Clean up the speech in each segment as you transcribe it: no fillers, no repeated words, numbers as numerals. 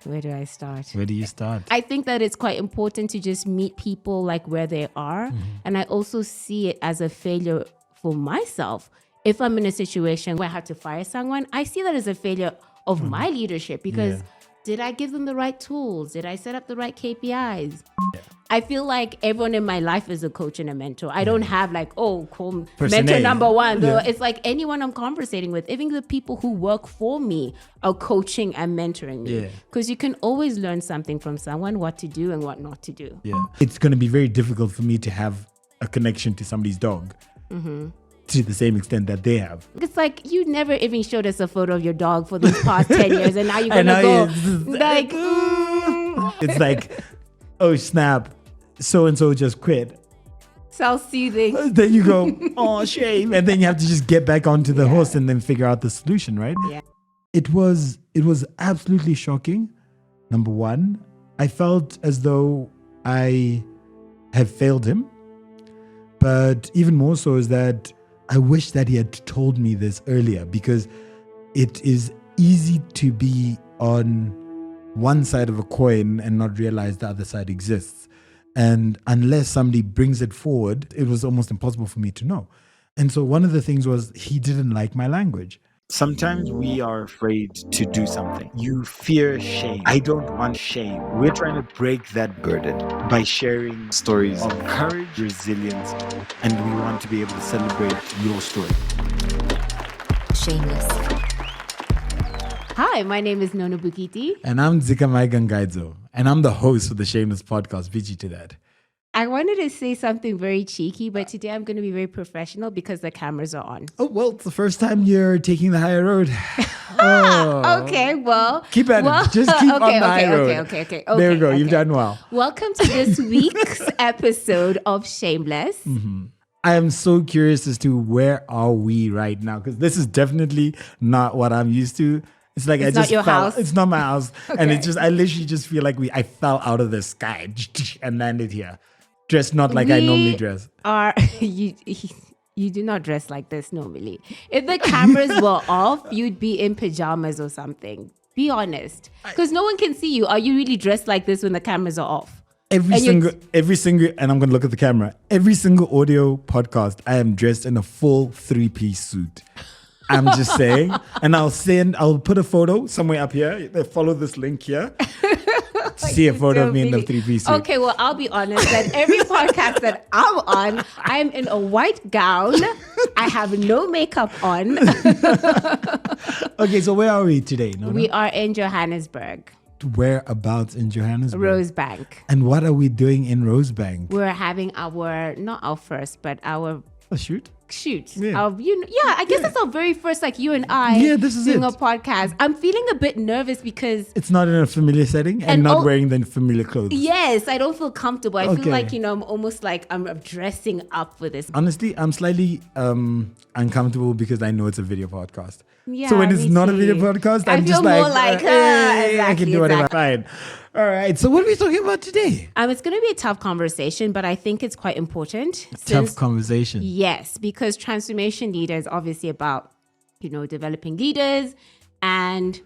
Where do I start? Where do you start? I think that it's quite important to just meet people like where they are. Mm-hmm. And I also see it as a failure for myself. If I'm in a situation where I have to fire someone, I see that as a failure of my leadership because did I give them the right tools? Did I set up the right KPIs? Yeah. I feel like everyone in my life is a coach and a mentor. I don't have like, cool, mentor number one. Yeah. It's like anyone I'm conversating with, even the people who work for me are coaching and mentoring me. Because you can always learn something from someone, what to do and what not to do. Yeah. It's going to be very difficult for me to have a connection to somebody's dog. Mm-hmm. To the same extent that they have. It's like you never even showed us a photo of your dog for these past 10 years and now you're going to go like... It's like, oh snap, so-and-so just quit. Self-soothing. Then you go, oh shame. And then you have to just get back onto the horse and then figure out the solution, right? Yeah. It was absolutely shocking. Number one, I felt as though I have failed him. But even more so is that I wish that he had told me this earlier because it is easy to be on one side of a coin and not realize the other side exists. And unless somebody brings it forward, it was almost impossible for me to know. And so one of the things was he didn't like my language. Sometimes we are afraid to do something. You fear shame. I don't want shame. We're trying to break that burden by sharing stories of courage, resilience, and we want to be able to celebrate your story. Shameless. Hi, my name is Nono Bokete. And I'm Dzikamai Gangaidzo. And I'm the host of the Shameless podcast. Viji to that. I wanted to say something very cheeky, but today I'm going to be very professional because the cameras are on. Oh, well, it's the first time you're taking the higher road. Okay, well. Keep at it. Just keep on the high road. Okay. There we go. You've done well. Welcome to this week's episode of Shameless. Mm-hmm. I am so curious as to where are we right now? Because this is definitely not what I'm used to. It's like it's not your house. It's not my house. Okay. And I literally just feel like I fell out of the sky and landed here. Dressed not like I normally dress. You do not dress like this normally. If the cameras were off, you'd be in pajamas or something. Be honest. Because no one can see you. Are you really dressed like this when the cameras are off? Every single, and I'm going to look at the camera. Every single audio podcast, I am dressed in a full 3-piece suit. I'm just saying. And I'll put a photo somewhere up here. Follow this link here. See a photo of me in the 3-piece suit. Okay, well, I'll be honest that every podcast that I'm on, I'm in a white gown. I have no makeup on. Okay, so where are we today, Nono? We are in Johannesburg. Whereabouts in Johannesburg? Rosebank. And what are we doing in Rosebank? We're having not our first, but our... A shoot? Yeah. I guess it's our very first, like you and I doing a podcast. I'm feeling a bit nervous because it's not in a familiar setting and not wearing the familiar clothes. Yes, I don't feel comfortable. I feel like, I'm almost like I'm dressing up for this. Honestly, I'm slightly uncomfortable because I know it's a video podcast. Yeah, so when it's not a video podcast, I'm just like, exactly, I can do whatever. Fine. All right. So what are we talking about today? It's going to be a tough conversation, but I think it's quite important. Tough conversation. Yes, because transformation leader is obviously about, developing leaders. And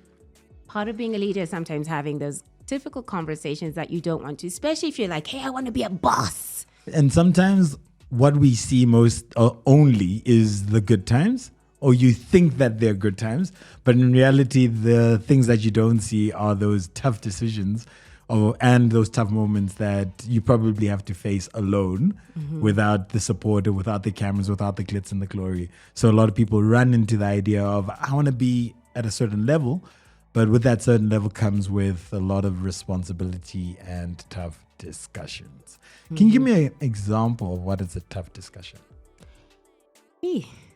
part of being a leader is sometimes having those difficult conversations that you don't want to, especially if you're like, hey, I want to be a boss. And sometimes what we see most only is the good times. Or you think that they're good times, but in reality, the things that you don't see are those tough decisions and those tough moments that you probably have to face alone without the support or without the cameras, without the glitz and the glory. So a lot of people run into the idea of, I want to be at a certain level, but with that certain level comes with a lot of responsibility and tough discussions. Can you give me an example of what is a tough discussion?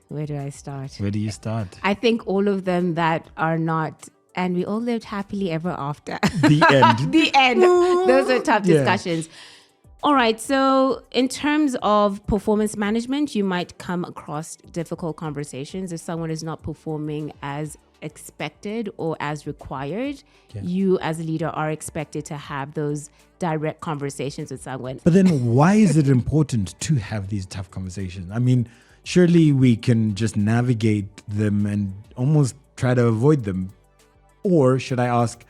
Where do I start? Where do you start? I think all of them that are not, and we all lived happily ever after. The end. The end. Those are tough discussions. All right. So in terms of performance management, you might come across difficult conversations. If someone is not performing as expected or as required, you as a leader are expected to have those direct conversations with someone. But then why is it important to have these tough conversations? I mean, surely we can just navigate them and almost try to avoid them. Or should I ask,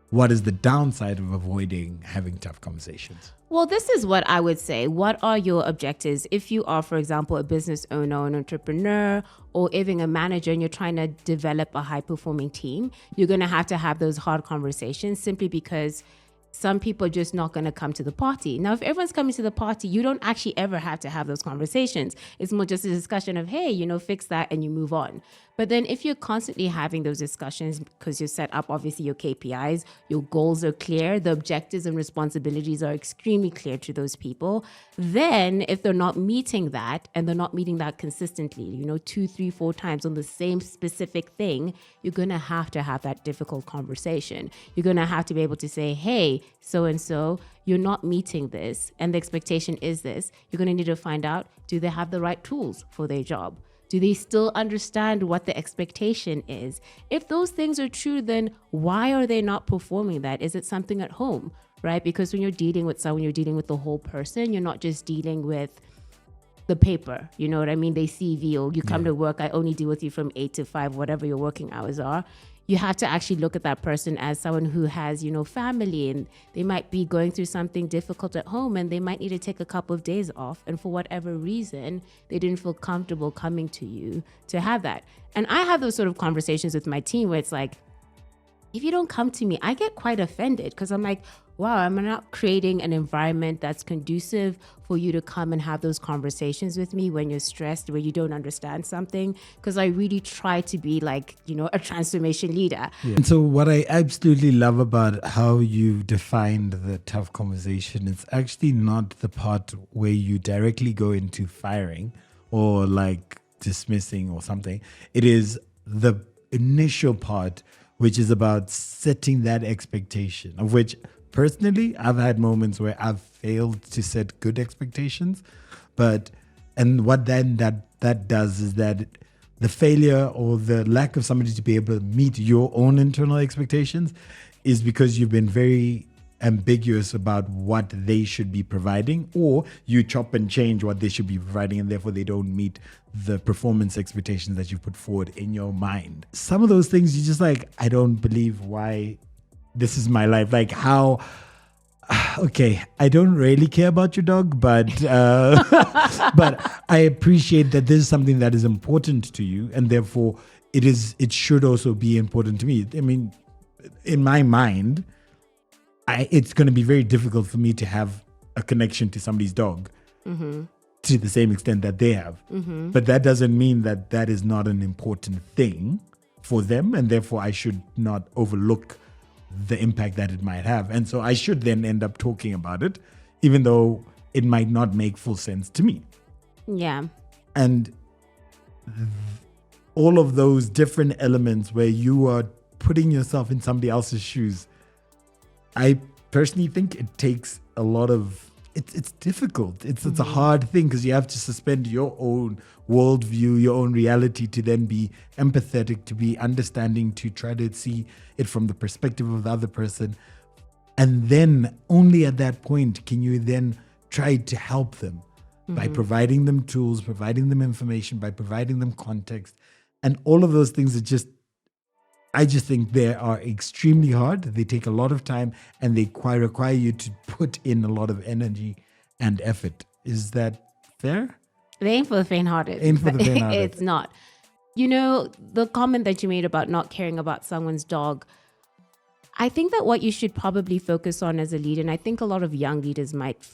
what is the downside of avoiding having tough conversations? Well, this is what I would say. What are your objectives? If you are, for example, a business owner, an entrepreneur, or even a manager, and you're trying to develop a high-performing team, you're going to have those hard conversations simply because some people are just not going to come to the party. Now, if everyone's coming to the party, you don't actually ever have to have those conversations. It's more just a discussion of, hey, fix that, and you move on. But then if you're constantly having those discussions because you set up, obviously, your KPIs, your goals are clear, the objectives and responsibilities are extremely clear to those people, then if they're not meeting that and they're not meeting that consistently, 2, 3, 4 times on the same specific thing, you're going to have that difficult conversation. You're going to have to be able to say, hey, so-and-so, you're not meeting this, and the expectation is this. You're going to need to find out, do they have the right tools for their job? Do they still understand what the expectation is? If those things are true, then why are they not performing that? Is it something at home, right? Because when you're dealing with someone, you're dealing with the whole person. You're not just dealing with the paper, you know what I mean? They CV, or you come to work, I only deal with you from 8 to 5, whatever your working hours are. You have to actually look at that person as someone who has, family, and they might be going through something difficult at home, and they might need to take a couple of days off. And for whatever reason, they didn't feel comfortable coming to you to have that. And I have those sort of conversations with my team where it's like, if you don't come to me, I get quite offended because I'm like, wow, I'm not creating an environment that's conducive for you to come and have those conversations with me when you're stressed, where you don't understand something, because I really try to be like, a transformation leader. Yeah. And so what I absolutely love about how you defined the tough conversation, it's actually not the part where you directly go into firing or like dismissing or something. It is the initial part, which is about setting that expectation, of which personally, I've had moments where I've failed to set good expectations. And what then that does is that the failure or the lack of somebody to be able to meet your own internal expectations is because you've been very ambiguous about what they should be providing, or you chop and change what they should be providing, and therefore they don't meet the performance expectations that you put forward in your mind. Some of those things you just like, I don't believe why this is my life. Like how, okay, I don't really care about your dog, but but I appreciate that this is something that is important to you, and therefore it should also be important to me. I mean, in my mind, it's going to be very difficult for me to have a connection to somebody's dog to the same extent that they have. But that doesn't mean that that is not an important thing for them, and therefore I should not overlook the impact that it might have. And so I should then end up talking about it, even though it might not make full sense to me. Yeah. And all of those different elements where you are putting yourself in somebody else's shoes, I personally think it takes a lot of, it's difficult. It's a hard thing because you have to suspend your own worldview, your own reality to then be empathetic, to be understanding, to try to see it from the perspective of the other person. And then only at that point can you then try to help them by providing them tools, providing them information, by providing them context. And all of those things are just, I just think they are extremely hard. They take a lot of time, and they require you to put in a lot of energy and effort. Is that fair? They ain't for the faint-hearted. Ain't for the faint-hearted. It's not. The comment that you made about not caring about someone's dog, I think that what you should probably focus on as a leader, and I think a lot of young leaders might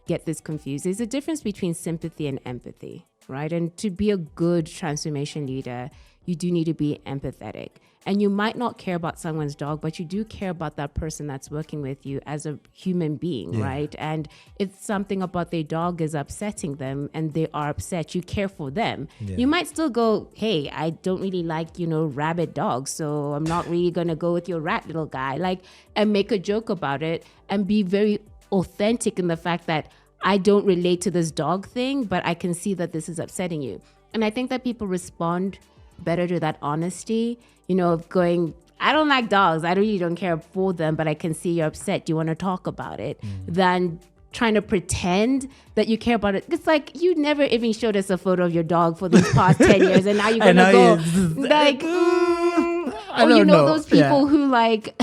get this confused, is the difference between sympathy and empathy, right? And to be a good transformation leader, you do need to be empathetic. And you might not care about someone's dog, but you do care about that person that's working with you as a human being, right? And if something about their dog is upsetting them and they are upset, you care for them. Yeah. You might still go, hey, I don't really like, rabid dogs, so I'm not really going to go with your rat little guy, and make a joke about it and be very authentic in the fact that I don't relate to this dog thing, but I can see that this is upsetting you. And I think that people respond better to that honesty, of going, I don't like dogs, I really don't care for them, but I can see you're upset, do you want to talk about it? Than trying to pretend that you care about it. It's like, you never even showed us a photo of your dog for these past 10 years, and now you're gonna go like, I don't know. Those people who like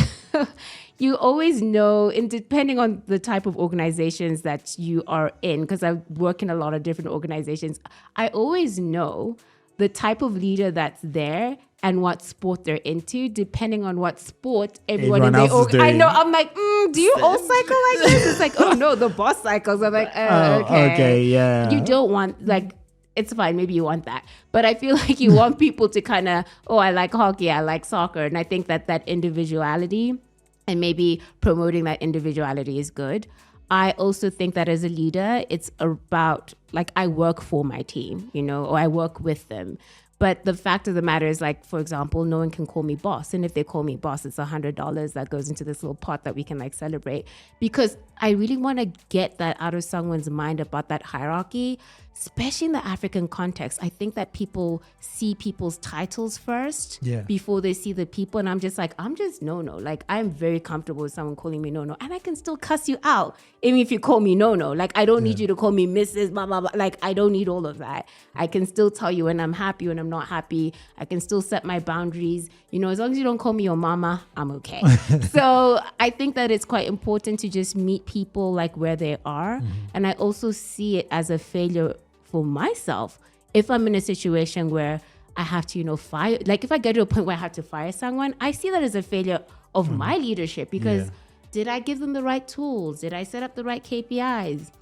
you always know, and depending on the type of organizations that you are in, because I work in a lot of different organizations, I always know the type of leader that's there and what sport they're into, depending on what sport everyone else is doing. I know. I'm like, do you all cycle like this? It's like, oh no, the boss cycles. I'm like, okay, yeah. You don't want like. It's fine. Maybe you want that. But I feel like you want people to kind of, I like hockey, I like soccer. And I think that individuality and maybe promoting that individuality is good. I also think that as a leader, it's about, like, I work for my team, or I work with them. But the fact of the matter is, like, for example, no one can call me boss. And if they call me boss, it's $100 that goes into this little pot that we can, like, celebrate. Because I really want to get that out of someone's mind about that hierarchy, especially in the African context. I think that people see people's titles first before they see the people. And I'm just Nono. Like, I'm very comfortable with someone calling me Nono. And I can still cuss you out, even if you call me Nono. Like, I don't need you to call me Mrs. blah, blah, blah. Like, I don't need all of that. I can still tell you when I'm happy, when I'm not happy. I can still set my boundaries. As long as you don't call me your mama, I'm okay. So I think that it's quite important to just meet people like where they are. And I also see it as a failure for myself if I'm in a situation where I have to, fire. Like, if I get to a point where I have to fire someone, I see that as a failure of my leadership because did I give them the right tools? Did I set up the right KPIs?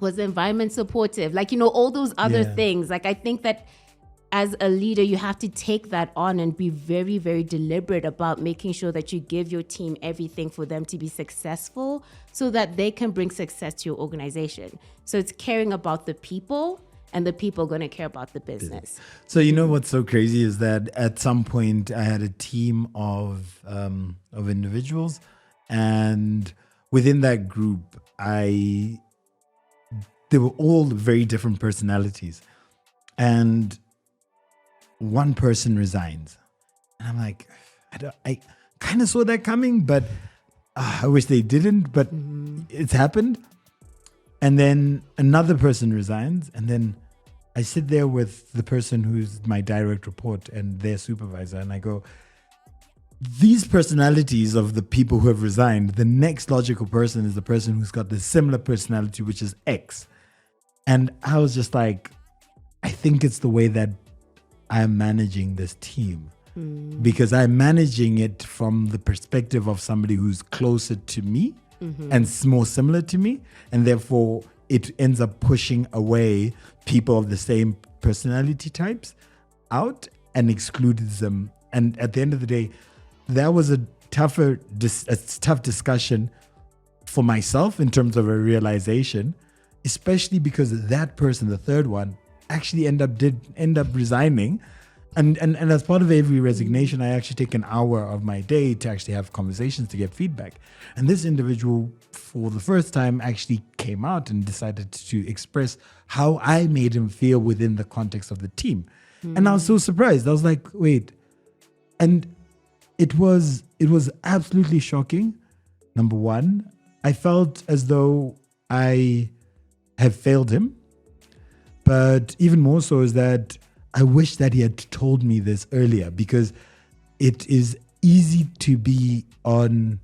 Was the environment supportive? Like, all those other things. Like, I think that as a leader, you have to take that on and be very, very deliberate about making sure that you give your team everything for them to be successful so that they can bring success to your organization. So it's caring about the people, and the people are going to care about the business. So what's so crazy is that at some point I had a team of individuals, and within that group, they were all very different personalities, and one person resigns, and I'm like, I kind of saw that coming, but I wish they didn't, but it's happened. And then another person resigns, and then I sit there with the person who's my direct report and their supervisor, and I go, these personalities of the people who have resigned, the next logical person is the person who's got the similar personality, which is X. And I was just like, I think it's the way that I'm managing this team, because I'm managing it from the perspective of somebody who's closer to me and more similar to me. And therefore, it ends up pushing away people of the same personality types out and excludes them. And at the end of the day, that was a tough discussion for myself in terms of a realization, especially because that person, the third one, actually end up resigning. And as part of every resignation, I actually take an hour of my day to actually have conversations to get feedback. And this individual, for the first time, actually came out and decided to express how I made him feel within the context of the team. And I was so surprised. I was like, wait. And it was absolutely shocking. Number one, I felt as though I have failed him. But even more so is that I wish that he had told me this earlier, because it is easy to be on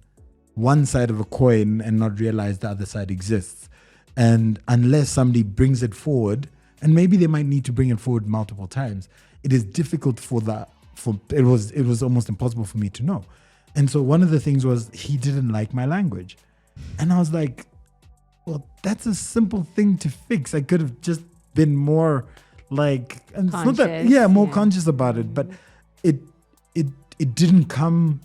one side of a coin and not realize the other side exists. And unless somebody brings it forward, and maybe they might need to bring it forward multiple times, it is difficult it was almost impossible for me to know. And so one of the things was he didn't like my language. And I was like, well, that's a simple thing to fix. I could have just been more like, and it's not that, more conscious about it, but it didn't come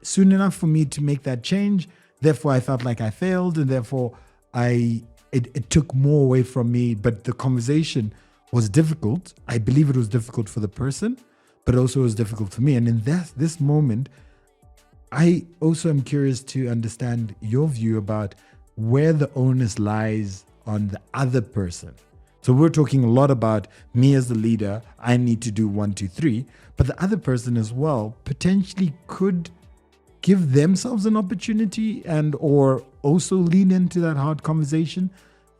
soon enough for me to make that change. Therefore, I felt like I failed, and therefore it took more away from me. But the conversation was difficult. I believe it was difficult for the person, but also it was difficult for me. And in this moment, I also am curious to understand your view about where the onus lies on the other person. So we're talking a lot about me as the leader. I need to do 1, 2, 3, but the other person as well potentially could give themselves an opportunity and or also lean into that hard conversation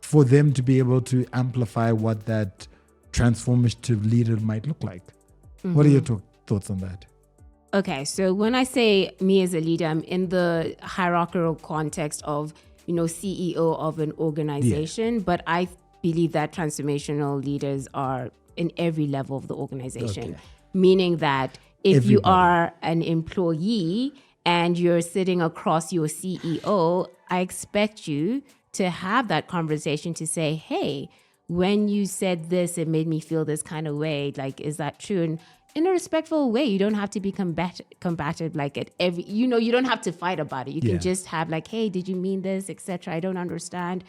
for them to be able to amplify what that transformative leader might look like. What are your thoughts on that? Okay, so when I say me as a leader, I'm in the hierarchical context of, CEO of an organization, but I believe that transformational leaders are in every level of the organization, meaning that if you are an employee and you're sitting across your CEO, I expect you to have that conversation to say, hey, when you said this, it made me feel this kind of way. Like, is that true? And in a respectful way, you don't have to be combative like at every, you don't have to fight about it. You can just have like, hey, did you mean this, etc. I don't understand.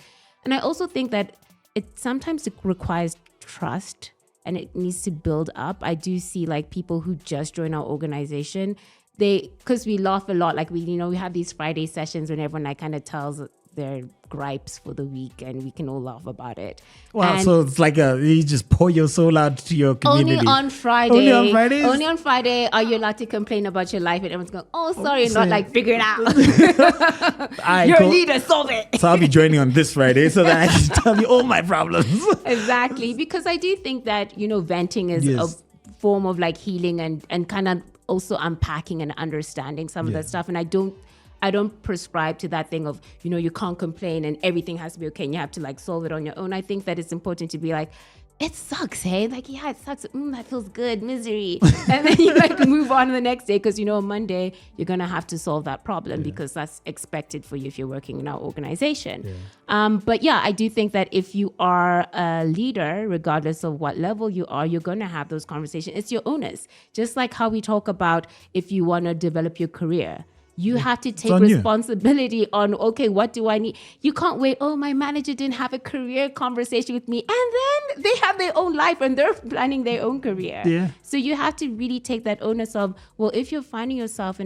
And I also think that it sometimes requires trust and it needs to build up. I do see like people who just join our organization, because we laugh a lot, like we have these Friday sessions when everyone like kind of tells their gripes for the week and we can all laugh about it. Wow, and so it's like you just pour your soul out to your community. Only on Friday. Only on Fridays? Only on Friday are you allowed to complain about your life and everyone's going, oh, sorry, not like figure it out. You're a leader, solve it. So I'll be joining on this Friday so that I can tell you all my problems. Exactly, because I do think that, venting is a form of like healing and kind of also unpacking and understanding some of that stuff. And I don't prescribe to that thing of, you can't complain and everything has to be okay and you have to like solve it on your own. I think that it's important to be like, it sucks, hey? Like, yeah, it sucks. That feels good, misery. And then you like move on the next day because, on Monday, you're going to have to solve that problem because that's expected for you if you're working in our organization. But yeah, I do think that if you are a leader, regardless of what level you are, you're going to have those conversations. It's your onus. Just like how we talk about if you want to develop your career. You have to take responsibility on, okay, what do I need? You can't wait, oh, my manager didn't have a career conversation with me. And then they have their own life and they're planning their own career. Yeah. So you have to really take that onus of, well, if you're finding yourself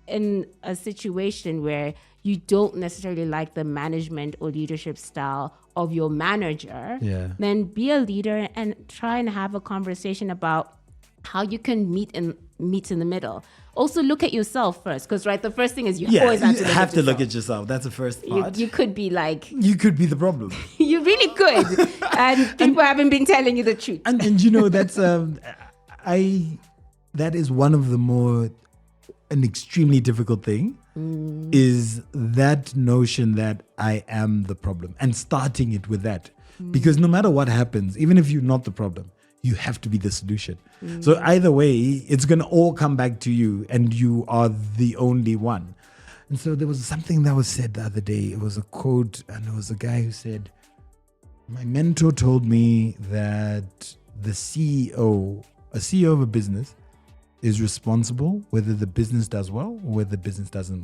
in a situation where you don't necessarily like the management or leadership style of your manager, then be a leader and try and have a conversation about how you can meet in the middle. Also look at yourself first, because the first thing is you always have to look at yourself. That's the first part. You could be like, you could be the problem. You really could, and people haven't been telling you the truth. And that's that is one of the an extremely difficult thing is that notion that I am the problem and starting it with that, because no matter what happens, even if you're not the problem, you have to be the solution. So either way, it's going to all come back to you and you are the only one. And so there was something that was said the other day. It was a quote and it was a guy who said, my mentor told me that the CEO of a business is responsible whether the business does well or whether the business doesn't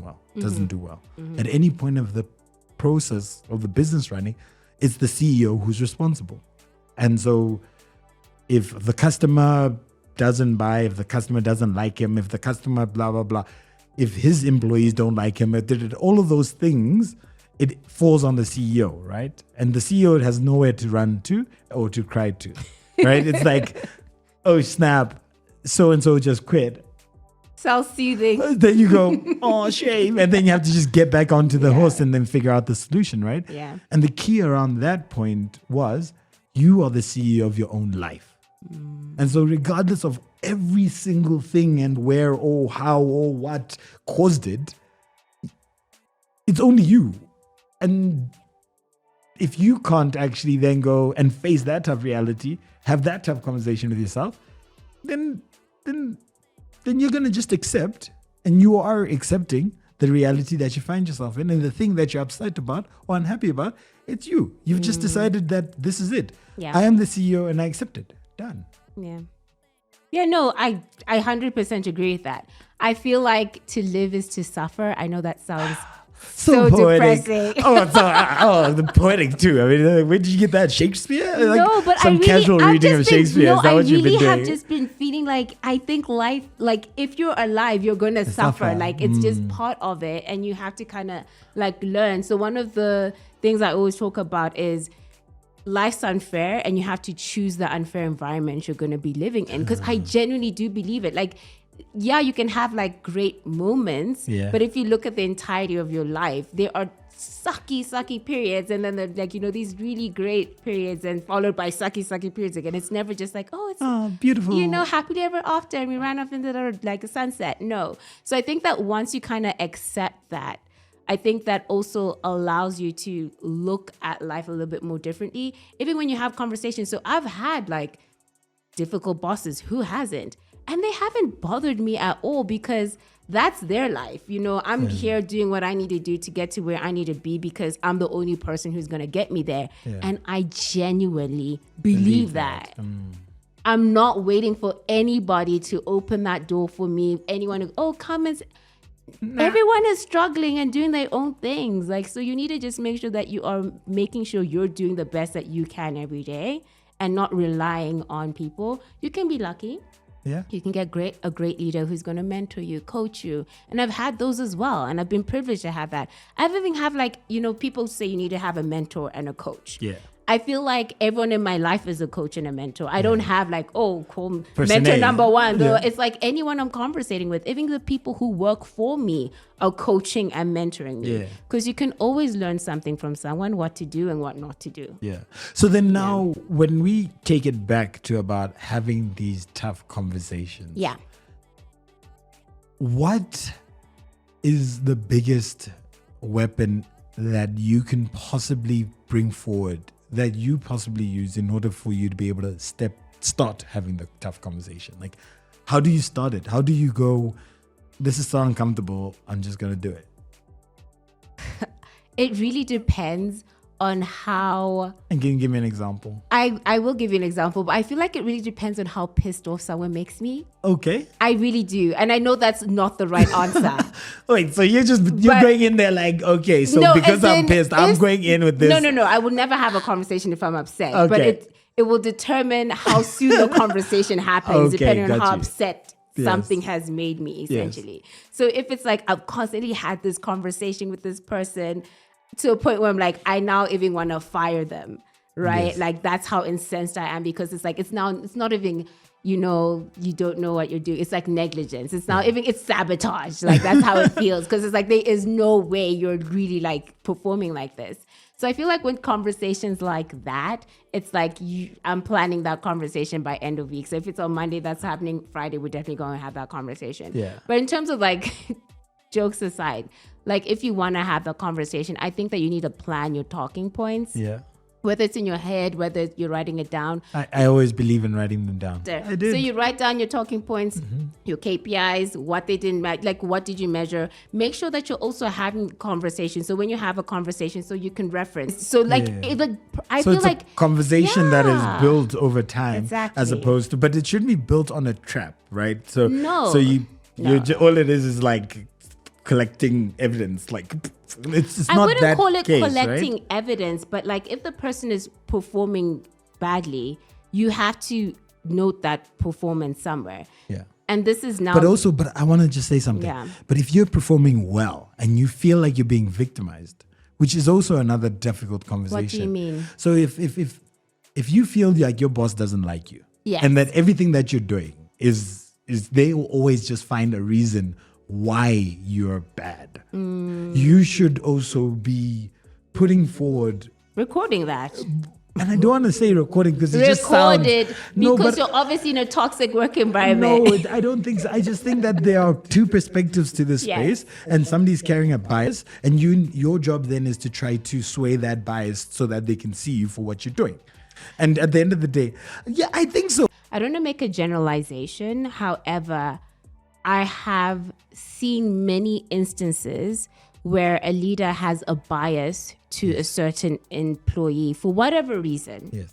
do well. At any point of the process of the business running, it's the CEO who's responsible. And so if the customer doesn't buy, if the customer doesn't like him, if the customer blah, blah, blah, if his employees don't like him, all of those things, it falls on the CEO, right? And the CEO has nowhere to run to or to cry to, right? It's like, oh, snap, so-and-so just quit. Self-soothing. Then you go, oh, shame. And then you have to just get back onto the horse and then figure out the solution, right? Yeah. And the key around that point was you are the CEO of your own life. And so regardless of every single thing and where or how or what caused it, it's only you. And if you can't actually then go and face that tough reality, have that tough conversation with yourself, then you're going to just accept, and you are accepting the reality that you find yourself in, and the thing that you're upset about or unhappy about, it's you. You've just decided that this is it. Yeah. I am the CEO and I accept it. Done. Yeah, no, I 100% agree with that. I feel like to live is to suffer. I know that sounds so depressing. The poetic too. I mean, where did you get that? Shakespeare? No, but some casual reading of Shakespeare. Is that what you've been doing? I really have just been feeling like, I think life, like if you're alive, you're going to suffer. Like it's just part of it and you have to kind of like learn. So one of the things I always talk about is life's unfair and you have to choose the unfair environment you're going to be living in, because I genuinely do believe it. Like yeah, you can have like great moments, Yeah. but if you look at the entirety of your life, there are sucky periods, and then there like, you know, these really great periods and followed by sucky periods again. It's never just like, oh, it's beautiful. you know, happily ever after, and we ran off into the like a sunset. No. So I think that once you kind of accept that, I think that also allows you to look at life a little bit more differently, even when you have conversations. So I've had like difficult bosses, who hasn't? And they haven't bothered me at all, because that's their life. You know, I'm here doing what I need to do to get to where I need to be, because I'm the only person who's going to get me there. Yeah. And I genuinely believe that. I'm not waiting for anybody to open that door for me. Anyone who, come and... Everyone is struggling and doing their own things. Like, so you need to just make sure that you are making sure you're doing the best that you can every day and not relying on people. You can be lucky. Yeah. You can get a great leader who's going to mentor you, coach you. And I've had those as well. And I've been privileged to have that. I've even have like, you know, people say you need to have a mentor and a coach. Yeah. I feel like everyone in my life is a coach and a mentor. I don't have like, cool, Person mentor A. number one. Though Yeah. it's like anyone I'm conversating with, even the people who work for me are coaching and mentoring me. Yeah. Because you can always learn something from someone, what to do and what not to do. Yeah. So then now when we take it back to about having these tough conversations. Yeah. What is the biggest weapon that you can possibly bring forward, that you possibly use in order for you to be able to start having the tough conversation? Like, how do you start it? How do you go, this is so uncomfortable, I'm just going to do it? It really depends on how... And can you give me an example? I will give you an example, but I feel like it really depends on how pissed off someone makes me. Okay. I really do. And I know that's not the right answer. Wait, so you're going in there like, okay, so No, because as I'm in, pissed, I'm going in with this. No. I will never have a conversation if I'm upset. Okay. But it will determine how soon the conversation happens, Okay, depending on got how you. upset Yes. something has made me, essentially. So if it's like I've constantly had this conversation with this person to a point where I'm like, I now even want to fire them, right? Yes. Like that's how incensed I am, because it's like, it's not even, you know, you don't know what you're doing. It's like negligence. It's now even, it's sabotage. Like that's how it feels. Because it's like, there is no way you're really like performing like this. So I feel like with conversations like that, it's like I'm planning that conversation by end of week. So if it's on Monday, that's happening. Friday, we're definitely going to have that conversation. Yeah. But in terms of like jokes aside, like if you want to have the conversation, I think that you need to plan your talking points. Yeah. Whether it's in your head, whether you're writing it down. I always believe in writing them down. I did. So you write down your talking points, your KPIs, what they didn't like, what did you measure? Make sure that you're also having conversations. So when you have a conversation, so you can reference. So like, I so feel it's like a conversation that is built over time, Exactly. as opposed to, but it shouldn't be built on a trap, right? So No. So all it is like collecting evidence. Like it's I not wouldn't that call it case, collecting right? evidence, but like if the person is performing badly, you have to note that performance somewhere. Yeah. And this is now. But I want to just say something. Yeah. But if you're performing well and you feel like you're being victimized, which is also another difficult conversation. What do you mean? So if you feel like your boss doesn't like you, Yes. and that everything that you're doing is they will always just find a reason why you're bad. You should also be putting forward. Recording that. And I don't want to say recording because it just sounds... Recorded because you're obviously in a toxic work environment. No, I don't think so. I just think that there are two perspectives to this Yes. space, and somebody's carrying a bias, and your job then is to try to sway that bias so that they can see you for what you're doing. And at the end of the day, yeah, I think so. I don't want to make a generalization. However, I have seen many instances where a leader has a bias to a certain employee for whatever reason. Yes.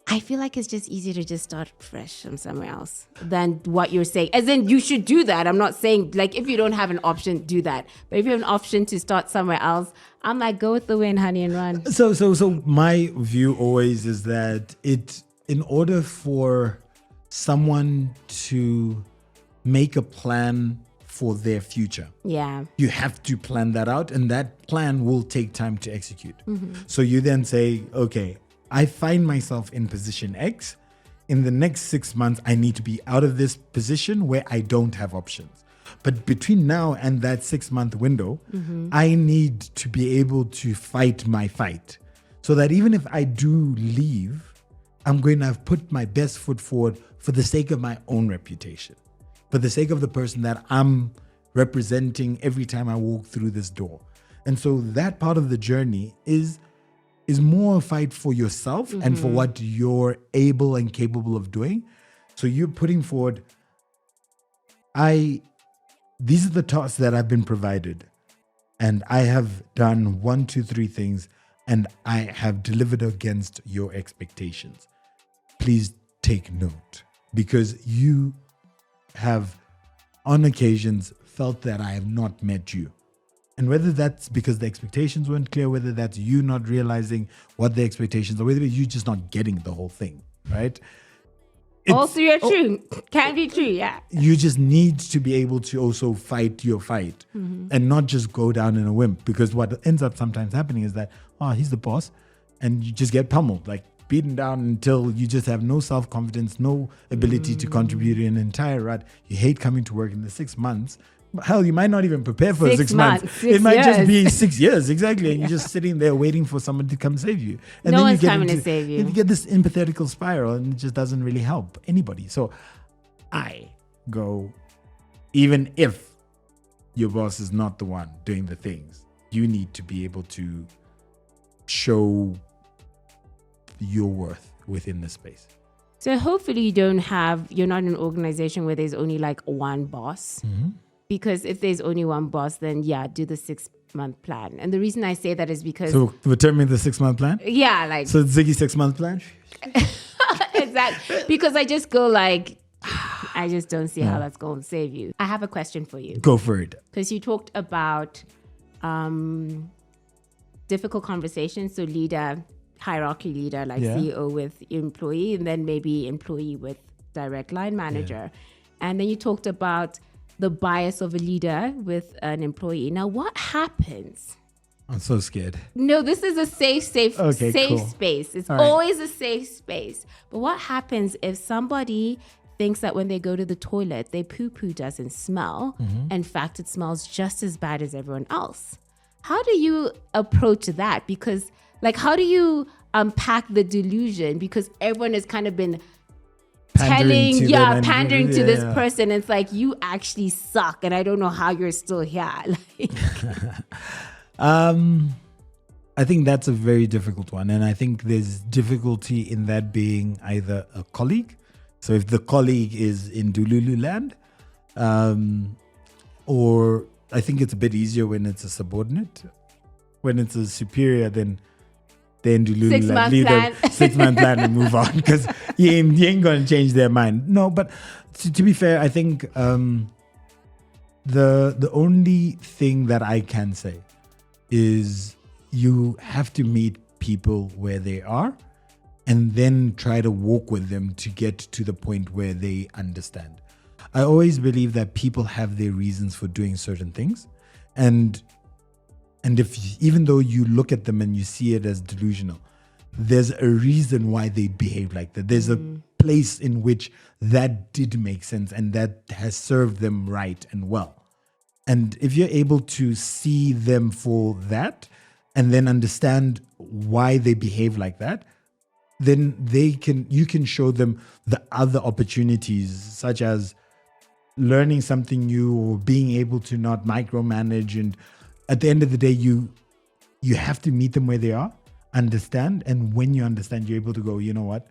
I feel like it's just easier to just start fresh from somewhere else than what you're saying. As in, you should do that. I'm not saying, like, if you don't have an option, do that. But if you have an option to start somewhere else, I'm like, go with the wind, honey, and run. So my view always is that in order for someone to make a plan for their future, Yeah. you have to plan that out, and that plan will take time to execute. So you then say, okay, I find myself in position X. in the next 6 months, I need to be out of this position where I don't have options. But between now and that 6-month window, I need to be able to fight my fight so that even if I do leave, I'm going to have put my best foot forward for the sake of my own reputation, for the sake of the person that I'm representing every time I walk through this door. And so that part of the journey is more a fight for yourself and for what you're able and capable of doing. So you're putting forward, these are the tasks that I've been provided, and I have done 1, 2, 3 things, and I have delivered against your expectations. Please take note, because you have on occasions felt that I have not met you. And whether that's because the expectations weren't clear, whether that's you not realizing what the expectations are, whether you just not getting the whole thing, right? All three are true. Can be true, yeah. You just need to be able to also fight your fight and not just go down in a wimp, because what ends up sometimes happening is that, he's the boss, and you just get pummeled, like beaten down until you just have no self-confidence, no ability to contribute in an entire rut. You hate coming to work in the 6 months. Hell, you might not even prepare for 6 months. It might just be 6 years, exactly. And you're just sitting there waiting for someone to come save you. And no then one's coming to save you. You get this empathetical spiral, and it just doesn't really help anybody. So I go, even if your boss is not the one doing the things, you need to be able to show your worth within the space. So hopefully you're not in an organization where there's only like one boss. Because if there's only one boss, then do the 6-month plan. And the reason I say that is because... So we're terming the 6-month plan? Yeah, like... So Ziggy 6-month plan? Exactly. Because I just go like, I just don't see how that's going to save you. I have a question for you. Go for it. Because you talked about difficult conversations. So hierarchy leader, like CEO with employee, and then maybe employee with direct line manager. And then you talked about the bias of a leader with an employee. Now, what happens? I'm so scared. No, this is a safe cool. space. It's always a safe space. But what happens if somebody thinks that when they go to the toilet, their poo-poo doesn't smell? In fact, it smells just as bad as everyone else. How do you approach that? Because, how do you unpack the delusion? Because everyone has kind of been pandering to this person. It's like, you actually suck, and I don't know how you're still here. I think that's a very difficult one, and I think there's difficulty in that being either a colleague. So if the colleague is in Dululu land, or I think it's a bit easier when it's a subordinate. When it's a superior, then Dululu land, leave the 6-month plan and move on, because you ain't going to change their mind. No, but to be fair, I think the only thing that I can say is you have to meet people where they are and then try to walk with them to get to the point where they understand. I always believe that people have their reasons for doing certain things, and if, even though you look at them and you see it as delusional, there's a reason why they behave like that. There's a place in which that did make sense and that has served them right and well. And if you're able to see them for that and then understand why they behave like that, then you can show them the other opportunities, such as learning something new or being able to not micromanage. And at the end of the day, you have to meet them where they are, understand. And when you understand, you're able to go, you know what?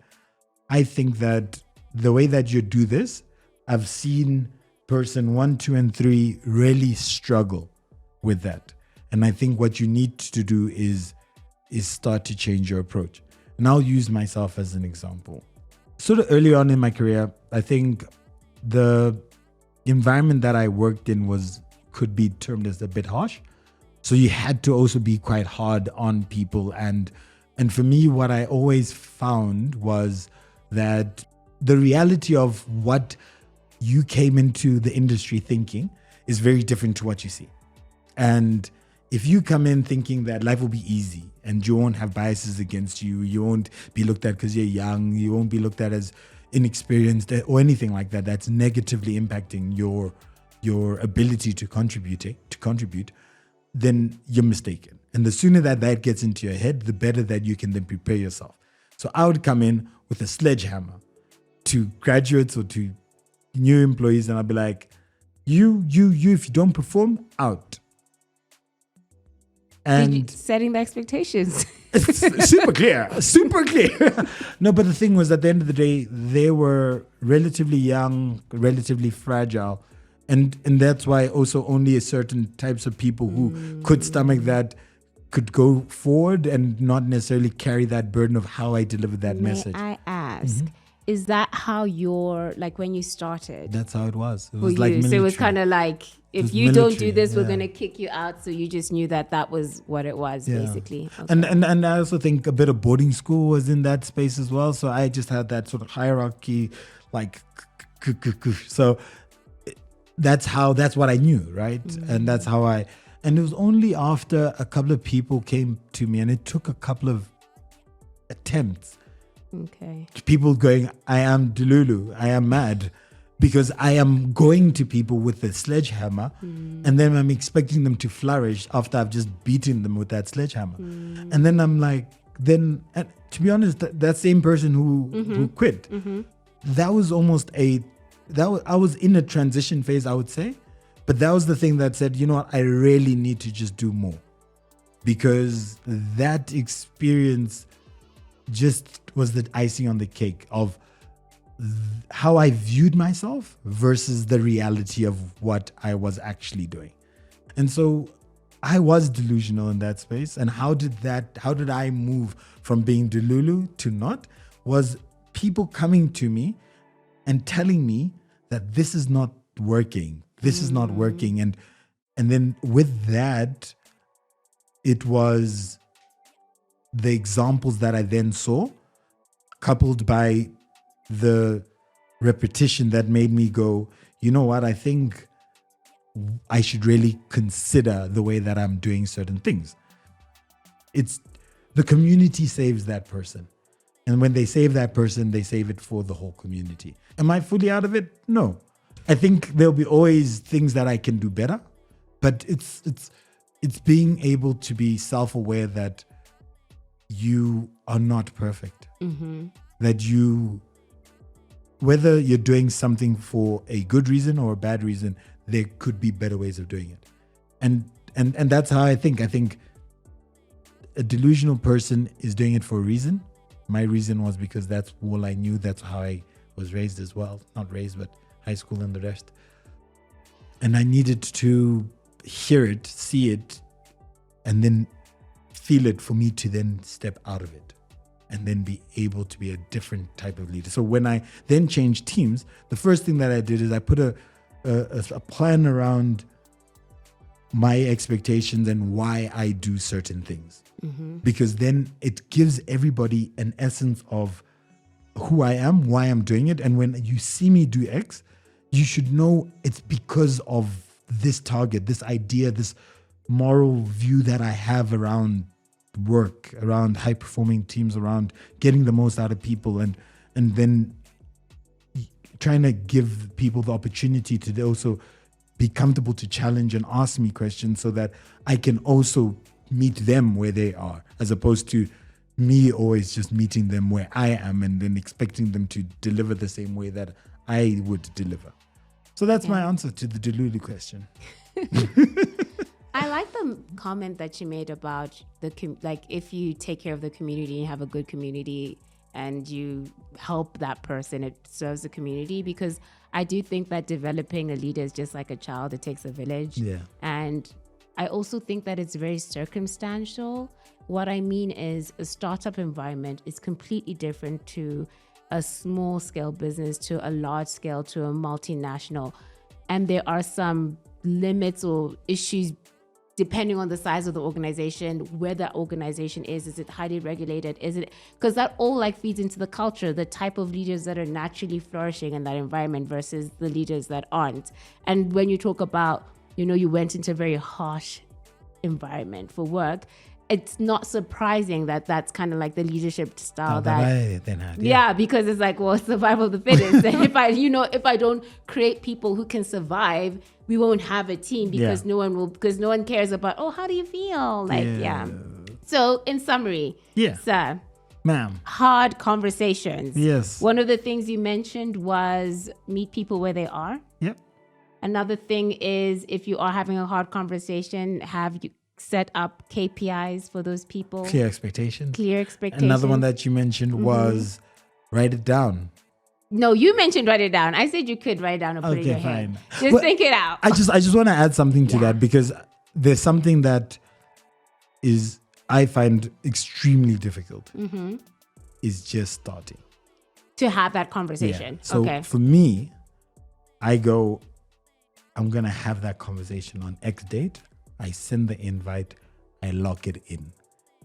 I think that the way that you do this, I've seen person 1, 2, and 3 really struggle with that. And I think what you need to do is start to change your approach. And I'll use myself as an example. Sort of early on in my career, I think the environment that I worked in could be termed as a bit harsh. So you had to also be quite hard on people. And for me, what I always found was that the reality of what you came into the industry thinking is very different to what you see. And if you come in thinking that life will be easy and you won't have biases against you, you won't be looked at because you're young, you won't be looked at as, inexperienced or anything like that, that's negatively impacting your ability to contribute, then you're mistaken. And the sooner that gets into your head, the better that you can then prepare yourself. So I would come in with a sledgehammer to graduates or to new employees, and I'd be like, you, if you don't perform, out. And setting the expectations. It's super clear. No, but the thing was, at the end of the day, they were relatively young, relatively fragile. And that's why also only a certain types of people who could stomach that could go forward and not necessarily carry that burden of how I delivered that message. May I ask, is that how when you started? That's how it was. It for was like you. So military. it was kind of like, if you don't do this, we're going to kick you out. So you just knew that was what it was, basically. Okay. And I also think a bit of boarding school was in that space as well. So I just had that sort of hierarchy, like, so that's what I knew, right? And that's how and it was only after a couple of people came to me, and it took a couple of attempts. Okay. People going, I am Delulu, I am mad, because I am going to people with a sledgehammer, and then I'm expecting them to flourish after I've just beaten them with that sledgehammer. And then I'm like, and to be honest, that same person who quit, that was almost I was in a transition phase, I would say. But that was the thing that said, you know what, I really need to just do more. Because that experience just was the icing on the cake of how I viewed myself versus the reality of what I was actually doing. And so I was delusional in that space. And how did I move from being Delulu to not? Was people coming to me and telling me that this is not working. This is not working. And then with that, it was the examples that I then saw, coupled by the repetition that made me go, you know what, I think I should really consider the way that I'm doing certain things. It's the community saves that person. And when they save that person, they save it for the whole community. Am I fully out of it? No. I think there'll be always things that I can do better, but it's being able to be self-aware that you are not perfect. That whether you're doing something for a good reason or a bad reason, there could be better ways of doing it. And that's how I think. I think a delusional person is doing it for a reason. My reason was because that's all I knew. That's how I was raised as well. Not raised, but high school and the rest. And I needed to hear it, see it, and then feel it for me to then step out of it and then be able to be a different type of leader. So when I then changed teams, the first thing that I did is I put a plan around my expectations and why I do certain things. Because then it gives everybody an essence of who I am, why I'm doing it. And when you see me do X, you should know it's because of this target, this idea, this moral view that I have around work, around high performing teams, around getting the most out of people, and then trying to give people the opportunity to also be comfortable to challenge and ask me questions so that I can also meet them where they are, as opposed to me always just meeting them where I am and then expecting them to deliver the same way that I would deliver. So that's my answer to the Delulu question. I like the comment that you made about if you take care of the community and have a good community and you help that person, it serves the community, because I do think that developing a leader is just like a child. It takes a village. Yeah. And I also think that it's very circumstantial. What I mean is a startup environment is completely different to a small scale business, to a large scale, to a multinational. And there are some limits or issues depending on the size of the organization, where that organization is it highly regulated? Is it, because that all feeds into the culture, the type of leaders that are naturally flourishing in that environment versus the leaders that aren't. And when you talk about, you went into a very harsh environment for work, it's not surprising that that's kind of like the leadership style that I then had. Yeah, because it's like, well, survival of the fittest. And if I don't create people who can survive, we won't have a team because no one cares about, oh, how do you feel? So in summary, sir, ma'am, hard conversations. Yes. One of the things you mentioned was meet people where they are. Yep. Another thing is, if you are having a hard conversation, have you set up KPIs for those people. Clear expectations. Another one that you mentioned was write it down. No, you mentioned write it down. I said you could write it down or put it in your head. Just think it out. I just want to add something to that, because there's something that I find extremely difficult is just starting to have that conversation. Yeah. So for me, I'm going to have that conversation on X date. I send the invite. I lock it in.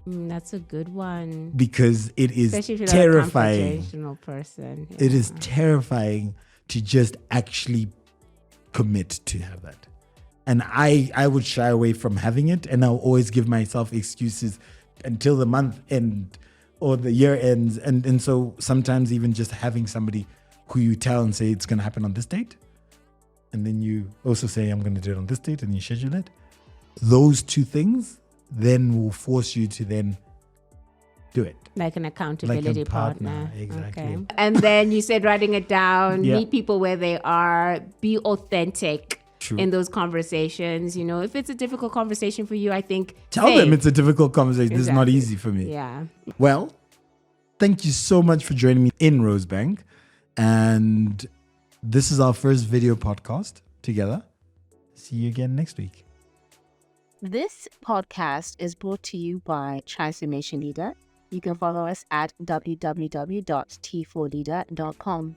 That's a good one. Because it is especially if you're terrifying. Not a confrontational person. It is terrifying to just actually commit to have that. And I would shy away from having it, and I'll always give myself excuses until the month end or the year ends. And so sometimes even just having somebody who you tell and say it's going to happen on this date, and then you also say I'm going to do it on this date, and you schedule it. Those two things then will force you to then do it. Like an accountability partner. Exactly. Okay. And then you said writing it down, meet people where they are, be authentic. True. In those conversations. If it's a difficult conversation for you, I think tell them it's a difficult conversation. Exactly. This is not easy for me. Yeah. Well, thank you so much for joining me in Rosebank. And this is our first video podcast together. See you again next week. This podcast is brought to you by Transformation Leader. You can follow us at www.t4leader.com.